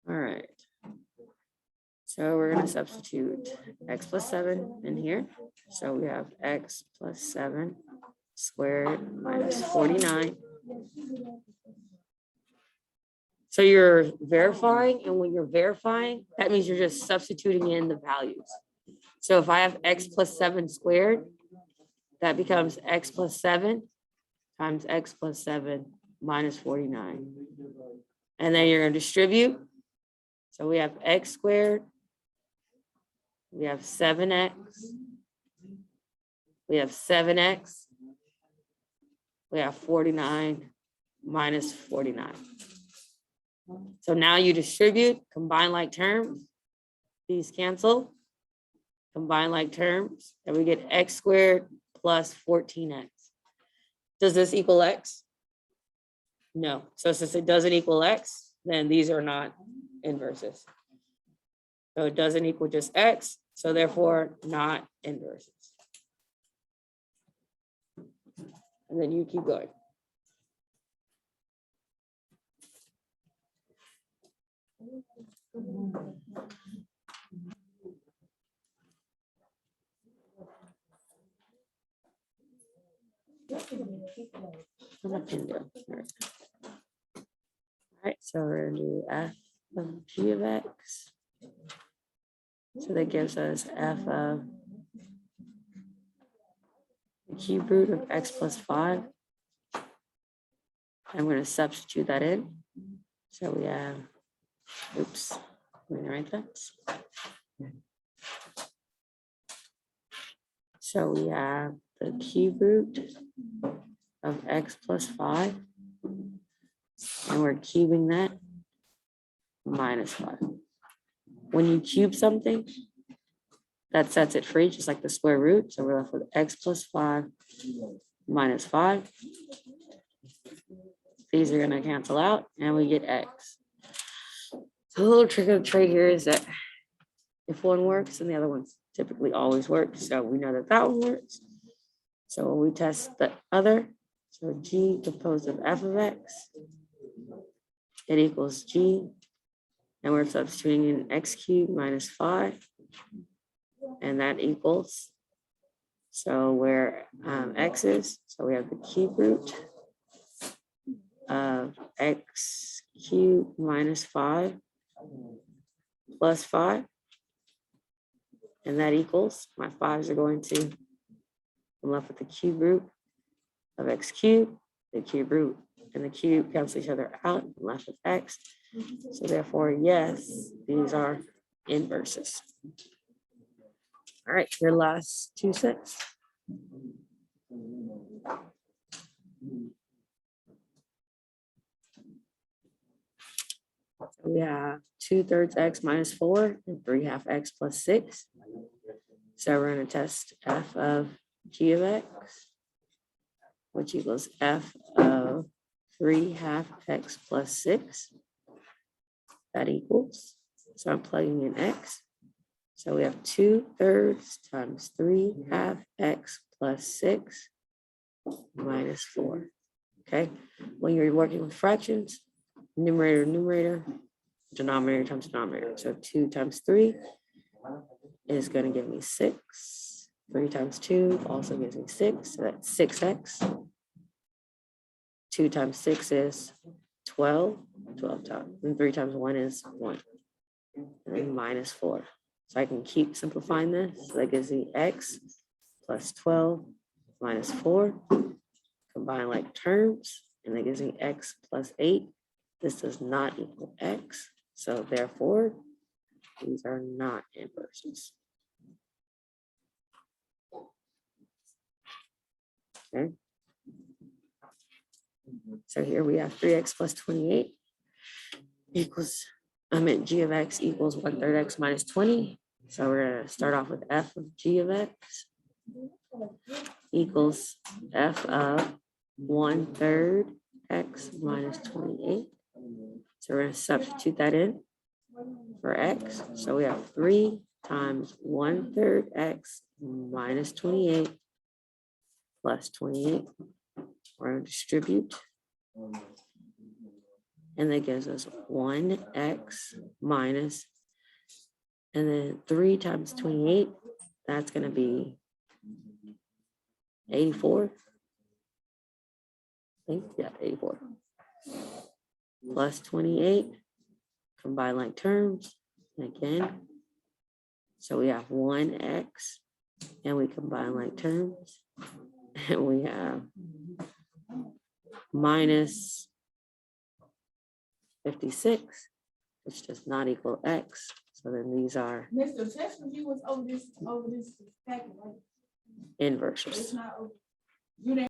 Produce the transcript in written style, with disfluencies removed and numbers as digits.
All right. So we're going to substitute x plus 7 in here. So we have x plus 7 squared minus 49. So you're verifying, and when you're verifying, that means you're just substituting in the values. So if I have x plus 7 squared, that becomes x plus 7 times x plus 7 minus 49. And then you're going to distribute. So we have x squared. We have 7x. We have 7x. We have 49 minus 49. So now you distribute, combine like terms. These cancel. Combine like terms. And we get x squared plus 14x. Does this equal x? No. So since it doesn't equal x, then these are not inverses. So it doesn't equal just x, so therefore not inverses. And then you keep going. All right, so we're gonna do f of g of x. So that gives us f of the cube root of x plus 5. I'm going to substitute that in. So we have, oops, let me write that. So we have the cube root of x plus 5. And we're cubing that minus 5. When you cube something, that sets it free, just like the square root. So we're left with x plus 5 minus 5. These are going to cancel out, and we get x. So a little trick of the trade here is that if one works, then the other ones typically always work. So we know that that one works. So when we test the other, so g composed of f of x, it equals g. And we're substituting in x cubed minus 5. And that equals, so where x is, so we have the cube root of x cubed minus 5 plus 5. And that equals, my 5s are going to, I'm left with the cube root of x cubed, the cube root and the cube cancel each other out, I'm left with x. So therefore, yes, these are inverses. All right, your last two sets. So we have 2/3 x minus 4 and 3/2 x plus 6. So we're going to test f of g of x, which equals f of 3/2 x plus 6. That equals, so I'm plugging in x. So we have 2/3 times 3/2 x plus 6 minus 4. Okay, when you're working with fractions, numerator, numerator, denominator times denominator. So 2 times 3 is going to give me 6. 3 times 2 also gives me 6. So that's 6x. 2 times 6 is 12. 12 times, and 3 times 1 is 1. And then minus 4. So I can keep simplifying this. So that gives me x plus 12 minus 4. Combine like terms, and that gives me x plus 8. This does not equal x. So therefore, these are not inverses. Okay. So here we have 3x plus 28 equals, g of x equals 1/3 x minus 20. So we're gonna start off with f of g of x equals f of 1/3 x minus 28. So we're gonna substitute that in for x. So we have 3 times 1/3 x minus 28 plus 28. We're gonna distribute. And that gives us 1x minus, and then 3 times 28, that's gonna be 84. I think, yeah, 84. Plus 28, combine like terms, and again. So we have 1x, and we combine like terms, and we have minus 56, which does not equal x. So then these are Mr. Chester, you was over this packet, right? inverses. It's not over. You didn't